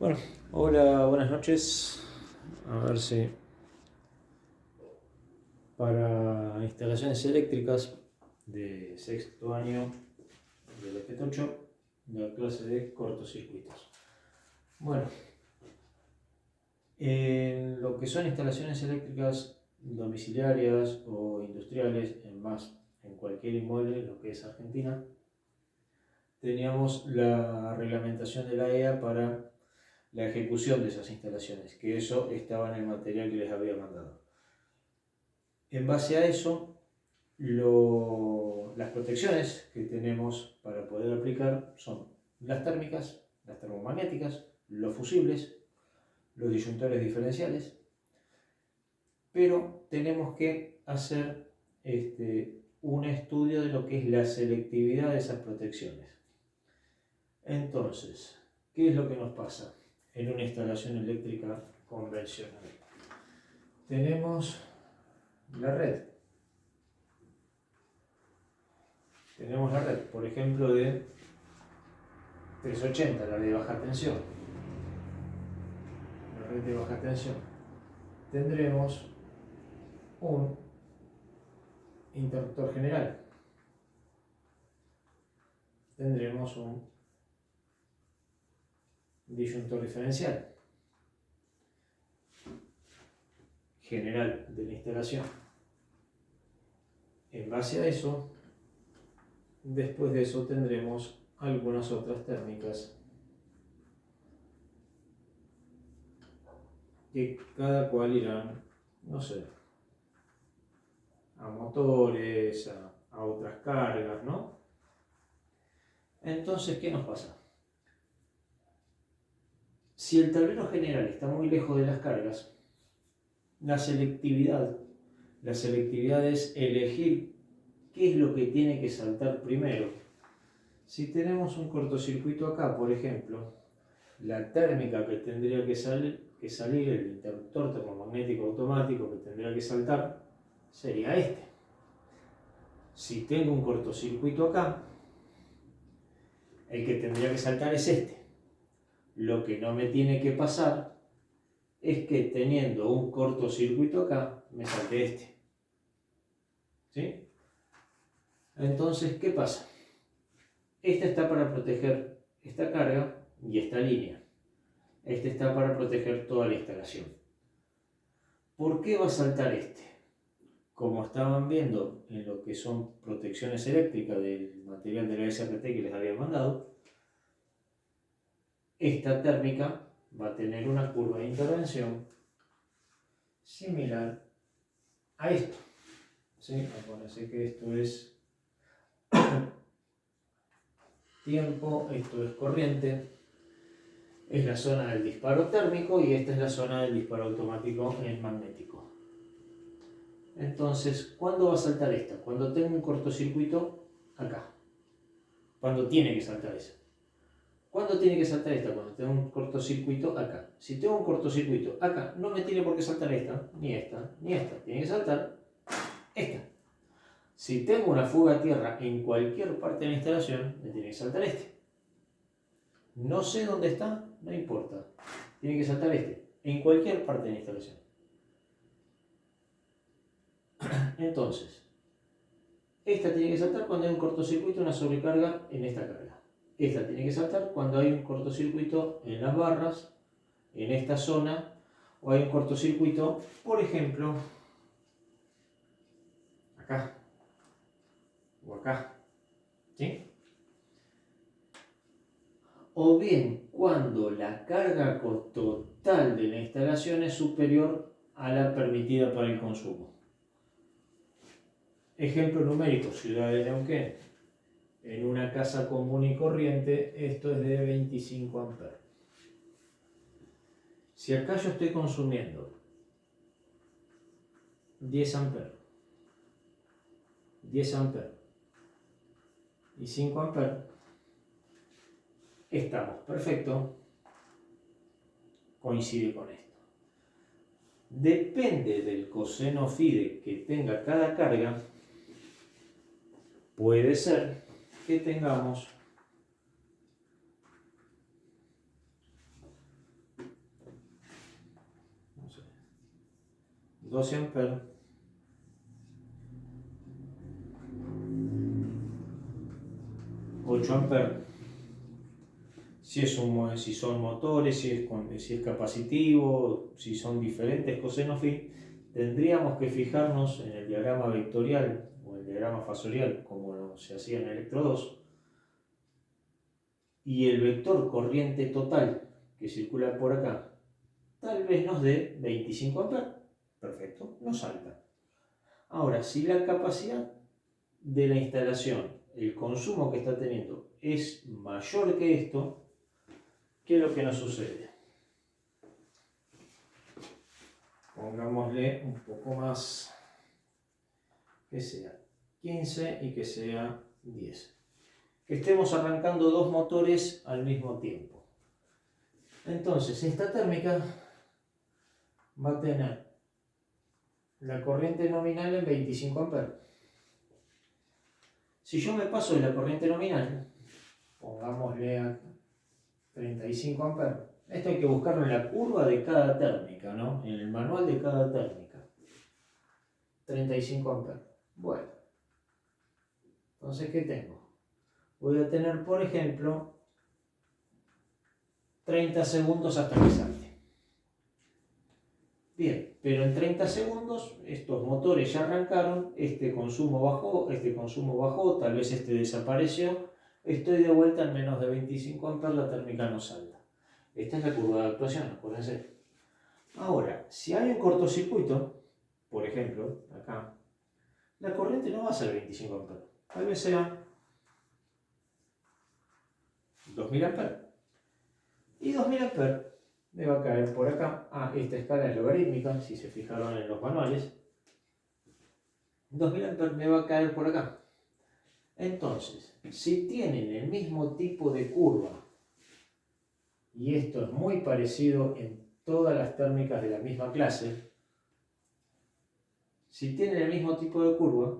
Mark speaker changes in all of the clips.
Speaker 1: Bueno, hola, buenas noches. A ver si para instalaciones eléctricas de sexto año del FT8, la clase de cortocircuitos. Bueno, en lo que son instalaciones eléctricas domiciliarias o industriales, en cualquier inmueble, lo que es Argentina, teníamos la reglamentación de la EA para la ejecución de esas instalaciones, que eso estaba en el material que les había mandado. En base a eso, las protecciones que tenemos para poder aplicar son las térmicas, las termomagnéticas, los fusibles, los disyuntores diferenciales, pero tenemos que hacer un estudio de lo que es la selectividad de esas protecciones. Entonces, ¿qué es lo que nos pasa en una instalación eléctrica convencional? Tenemos la red. Por ejemplo, de 380, la de baja tensión. La red de baja tensión. Tendremos un interruptor general. Tendremos un disyuntor diferencial general de la instalación. En base a eso, después de eso tendremos algunas otras térmicas que cada cual irán, no sé, a motores, a otras cargas, ¿no? Entonces, ¿qué nos pasa? Si el tablero general está muy lejos de las cargas, la selectividad es elegir qué es lo que tiene que saltar primero. Si tenemos un cortocircuito acá, por ejemplo, la térmica que tendría que salir, el interruptor termomagnético automático que tendría que saltar, sería este. Si tengo un cortocircuito acá, el que tendría que saltar es este. Lo que no me tiene que pasar es que teniendo un cortocircuito acá, me salte este. ¿Sí? Entonces, ¿qué pasa? Esta está para proteger esta carga y esta línea. Este está para proteger toda la instalación. ¿Por qué va a saltar este? Como estaban viendo en lo que son protecciones eléctricas del material de la SRT que les había mandado, esta térmica va a tener una curva de intervención similar a esto. ¿Sí? Acuérdense que esto es tiempo, esto es corriente, es la zona del disparo térmico y esta es la zona del disparo automático en magnético. Entonces, ¿cuándo va a saltar esta? Cuando tengo un cortocircuito acá. Cuando tiene que saltar esa. ¿Cuándo tiene que saltar esta? Cuando tengo un cortocircuito acá. Si tengo un cortocircuito acá, no me tiene por qué saltar esta, ni esta, ni esta. Tiene que saltar esta. Si tengo una fuga a tierra en cualquier parte de la instalación, me tiene que saltar este. No sé dónde está, no importa. Tiene que saltar este. En cualquier parte de la instalación. Entonces, esta tiene que saltar cuando hay un cortocircuito, una sobrecarga en esta carga. Esta tiene que saltar cuando hay un cortocircuito en las barras, en esta zona, o hay un cortocircuito, por ejemplo, acá o acá. ¿Sí? O bien cuando la carga total de la instalación es superior a la permitida para el consumo. Ejemplo numérico, ciudad de Neuquén. En una casa común y corriente, esto es de 25 amperes. Si acá yo estoy consumiendo 10 amperes, 10 amperes y 5 amperes, estamos perfecto, coincide con esto. Depende del coseno phi que tenga cada carga, puede ser que tengamos 12 amperes, 8 amperes. Si son motores, si es capacitivo, si son diferentes coseno phi, tendríamos que fijarnos en el diagrama vectorial o el diagrama fasorial, como se hacía en Electro 2, y el vector corriente total que circula por acá tal vez nos dé 25 amperes. Perfecto, nos salta. Ahora, si la capacidad de la instalación, el consumo que está teniendo, es mayor que esto, ¿qué es lo que nos sucede? Pongámosle un poco más, que sea 15 y que sea 10. Que estemos arrancando dos motores al mismo tiempo. Entonces, esta térmica va a tener la corriente nominal en 25 amperes. Si yo me paso de la corriente nominal, pongámosle a 35 amperes. Esto hay que buscarlo en la curva de cada térmica, ¿no? En el manual de cada térmica. 35 amperes. Bueno. Entonces, ¿qué tengo? Voy a tener, por ejemplo, 30 segundos hasta que salte. Bien, pero en 30 segundos estos motores ya arrancaron, este consumo bajó, tal vez este desapareció, estoy de vuelta en menos de 25 amperes, la térmica no salta. Esta es la curva de actuación, acuérdense. Ahora, si hay un cortocircuito, por ejemplo, acá, la corriente no va a ser 25 amperes, tal vez sea 2000 amperes. Y 2000 amperes me va a caer por acá. Esta escala es logarítmica, si se fijaron en los manuales. 2000 amperes me va a caer por acá. Entonces, si tienen el mismo tipo de curva, y esto es muy parecido en todas las térmicas de la misma clase, si tienen el mismo tipo de curva,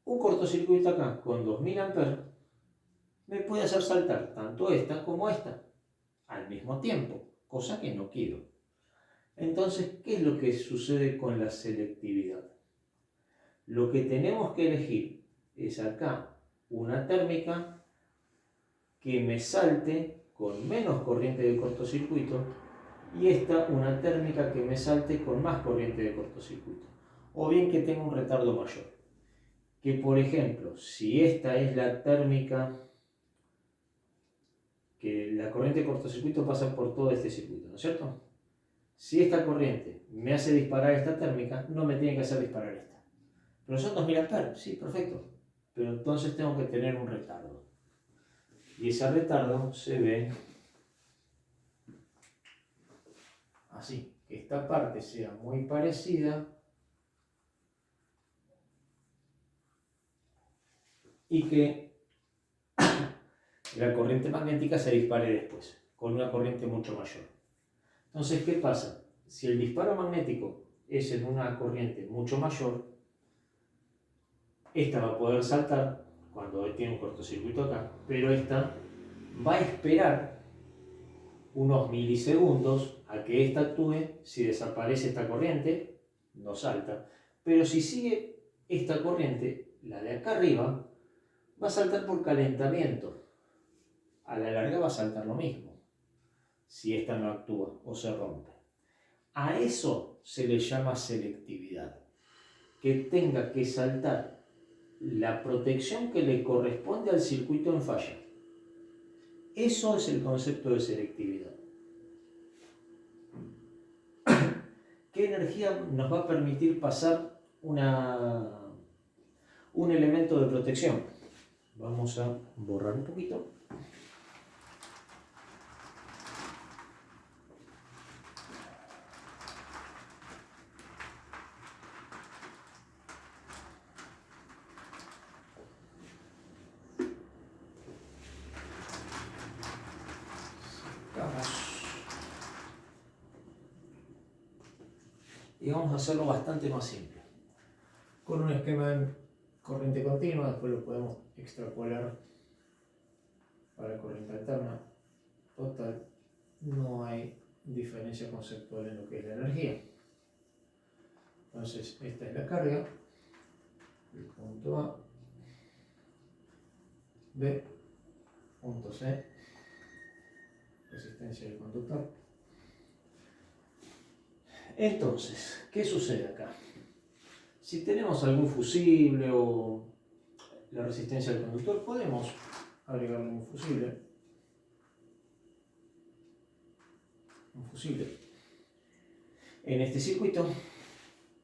Speaker 1: un cortocircuito acá con 2000 amperes me puede hacer saltar tanto esta como esta al mismo tiempo, cosa que no quiero. Entonces, ¿qué es lo que sucede con la selectividad? Lo que tenemos que elegir es acá una térmica que me salte con menos corriente de cortocircuito y esta una térmica que me salte con más corriente de cortocircuito. O bien que tenga un retardo mayor. Que por ejemplo, si esta es la térmica que la corriente de cortocircuito pasa por todo este circuito, ¿no es cierto? Si esta corriente me hace disparar esta térmica, no me tiene que hacer disparar esta. Pero son 2000 amperes, sí, perfecto. Pero entonces tengo que tener un retardo. Y ese retardo se ve así. Que esta parte sea muy parecida y que la corriente magnética se dispare después, con una corriente mucho mayor. Entonces, ¿qué pasa? Si el disparo magnético es en una corriente mucho mayor, esta va a poder saltar cuando tiene un cortocircuito acá, pero esta va a esperar unos milisegundos a que esta actúe. Si desaparece esta corriente, no salta. Pero si sigue esta corriente, la de acá arriba, va a saltar por calentamiento. A la larga va a saltar lo mismo, si esta no actúa o se rompe. A eso se le llama selectividad. Que tenga que saltar la protección que le corresponde al circuito en falla. Eso es el concepto de selectividad. ¿Qué energía nos va a permitir pasar un elemento de protección? Vamos a borrar un poquito. Y vamos a hacerlo bastante más simple. Con un esquema de corriente continua, después lo podemos extrapolar para corriente alterna. Total, no hay diferencia conceptual en lo que es la energía. Entonces, esta es la carga, el punto A, B, punto C, resistencia del conductor. Entonces, ¿qué sucede acá? Si tenemos algún fusible o la resistencia del conductor, podemos agregarle un fusible. En este circuito,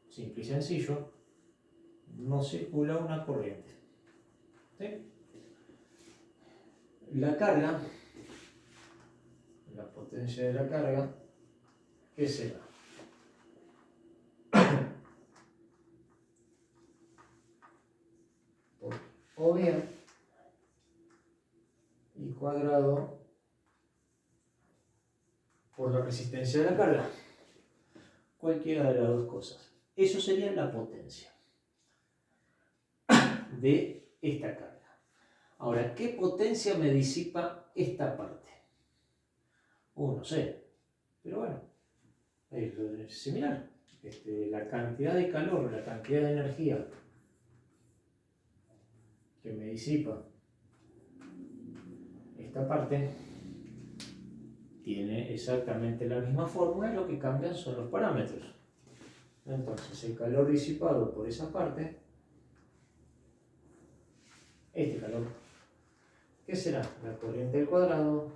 Speaker 1: simple y sencillo, no circula una corriente. ¿Sí? La carga, la potencia de la carga, ¿qué será? O bien I cuadrado por la resistencia de la carga. Cualquiera de las dos cosas. Eso sería la potencia de esta carga. Ahora, ¿qué potencia me disipa esta parte? No sé. Pero bueno, es similar. La cantidad de calor, la cantidad de energía que me disipa esta parte tiene exactamente la misma fórmula, lo que cambian son los parámetros. Entonces, el calor disipado por esa parte, este calor, ¿qué será? La corriente al cuadrado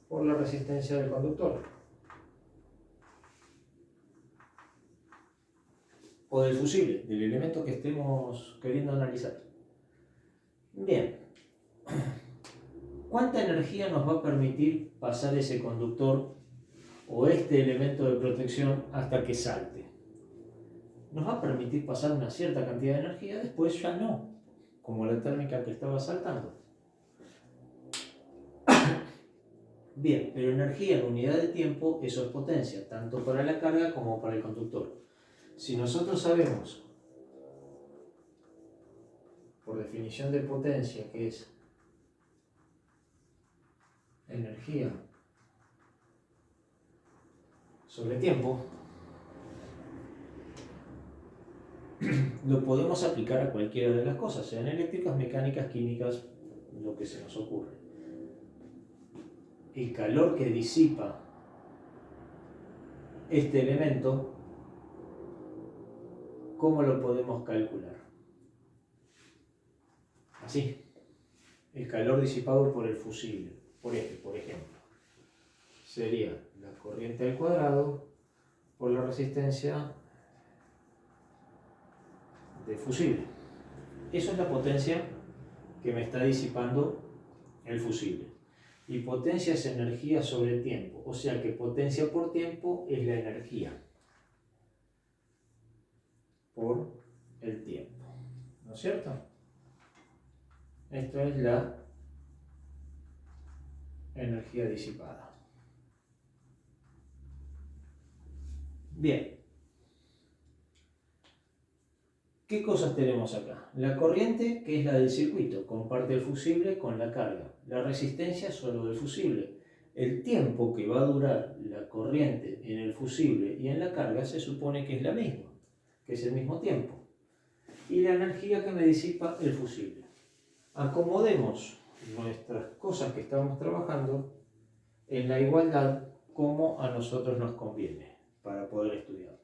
Speaker 1: por la resistencia del conductor. O del fusible, del elemento que estemos queriendo analizar. Bien. ¿Cuánta energía nos va a permitir pasar ese conductor o este elemento de protección hasta que salte? Nos va a permitir pasar una cierta cantidad de energía, después ya no, como la térmica que estaba saltando. Bien, pero energía en unidad de tiempo, eso es potencia, tanto para la carga como para el conductor. Si nosotros sabemos, por definición de potencia, que es energía sobre tiempo, lo podemos aplicar a cualquiera de las cosas, sean eléctricas, mecánicas, químicas, lo que se nos ocurre. El calor que disipa este elemento, ¿cómo lo podemos calcular? Así, el calor disipado por el fusible, por ejemplo, sería la corriente al cuadrado por la resistencia del fusible. Eso es la potencia que me está disipando el fusible. Y potencia es energía sobre tiempo, o sea que potencia por tiempo es la energía por el tiempo, ¿no es cierto? Esto es la energía disipada. Bien. ¿Qué cosas tenemos acá? La corriente, que es la del circuito, comparte el fusible con la carga. La resistencia solo del fusible. El tiempo que va a durar la corriente en el fusible y en la carga se supone que es la misma, que es el mismo tiempo. Y la energía que me disipa el fusible. Acomodemos nuestras cosas que estamos trabajando en la igualdad como a nosotros nos conviene para poder estudiar.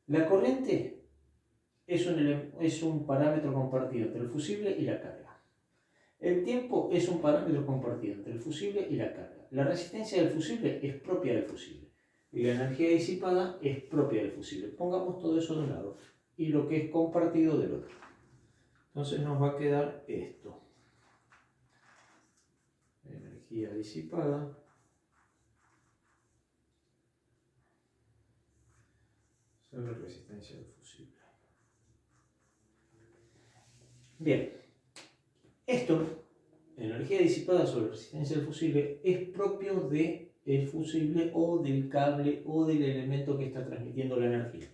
Speaker 1: La corriente es un parámetro compartido entre el fusible y la carga. El tiempo es un parámetro compartido entre el fusible y la carga. La resistencia del fusible es propia del fusible. Y la energía disipada es propia del fusible. Pongamos todo eso de un lado y lo que es compartido del otro. Entonces nos va a quedar esto. Energía disipada sobre resistencia del fusible. Bien, esto, energía disipada sobre resistencia del fusible, es propio del fusible o del cable o del elemento que está transmitiendo la energía.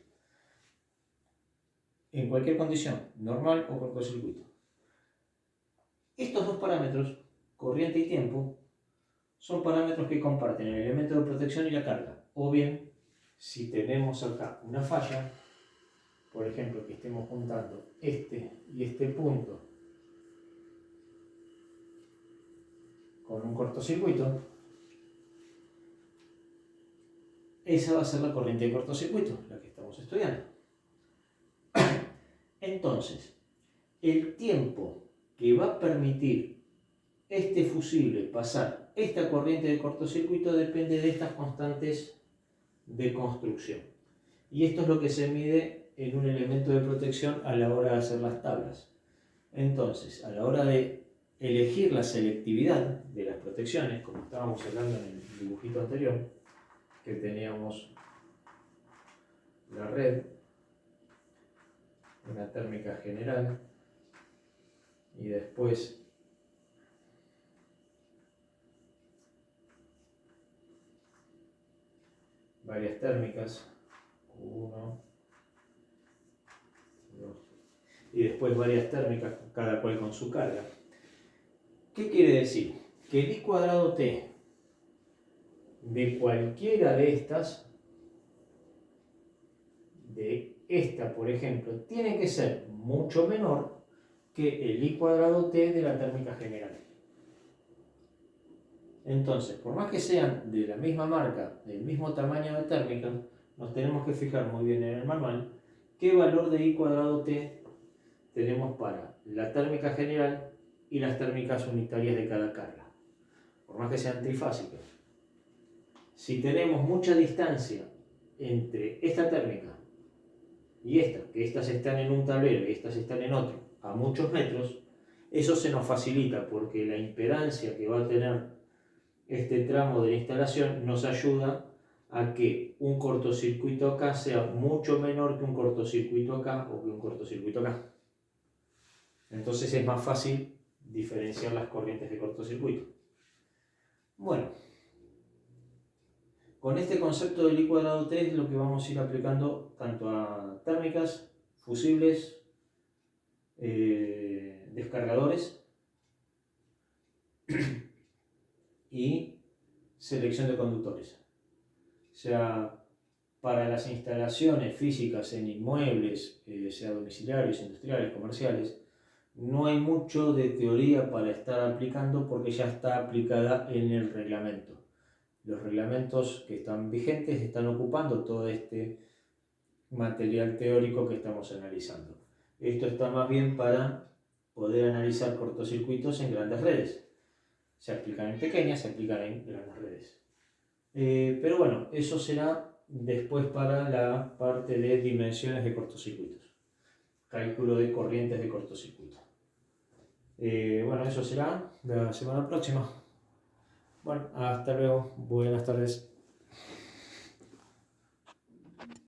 Speaker 1: En cualquier condición, normal o cortocircuito. Estos dos parámetros, corriente y tiempo, son parámetros que comparten el elemento de protección y la carga, o bien si tenemos acá una falla, por ejemplo, que estemos juntando este y este punto con un cortocircuito, esa va a ser la corriente de cortocircuito, la que estamos estudiando. Entonces, el tiempo que va a permitir este fusible pasar esta corriente de cortocircuito depende de estas constantes de construcción. Y esto es lo que se mide en un elemento de protección a la hora de hacer las tablas. Entonces, a la hora de elegir la selectividad de las protecciones, como estábamos hablando en el dibujito anterior, que teníamos la red, una térmica general, y después varias térmicas, 1, 2, y después varias térmicas, cada cual con su carga. ¿Qué quiere decir? Que el I cuadrado T de cualquiera de estas, de esta por ejemplo, tiene que ser mucho menor que el I cuadrado T de la térmica general. Entonces, por más que sean de la misma marca, del mismo tamaño de térmica, nos tenemos que fijar muy bien en el manual qué valor de I cuadrado T tenemos para la térmica general y las térmicas unitarias de cada carga, por más que sean trifásicas. Si tenemos mucha distancia entre esta térmica y esta, que estas están en un tablero y estas están en otro, a muchos metros, eso se nos facilita porque la impedancia que va a tener este tramo de la instalación nos ayuda a que un cortocircuito acá sea mucho menor que un cortocircuito acá o que un cortocircuito acá. Entonces es más fácil diferenciar las corrientes de cortocircuito. Bueno, con este concepto del I cuadrado T es lo que vamos a ir aplicando tanto a térmicas, fusibles, descargadores y selección de conductores. O sea, para las instalaciones físicas en inmuebles, sea domiciliarios, industriales, comerciales, no hay mucho de teoría para estar aplicando porque ya está aplicada en el reglamento. Los reglamentos que están vigentes están ocupando todo este material teórico que estamos analizando. Esto está más bien para poder analizar cortocircuitos en grandes redes. Se aplican en pequeñas, se aplican en grandes redes. Pero bueno, eso será después para la parte de dimensiones de cortocircuitos. Cálculo de corrientes de cortocircuito. Bueno, eso será la semana próxima. Bueno, hasta luego. Buenas tardes.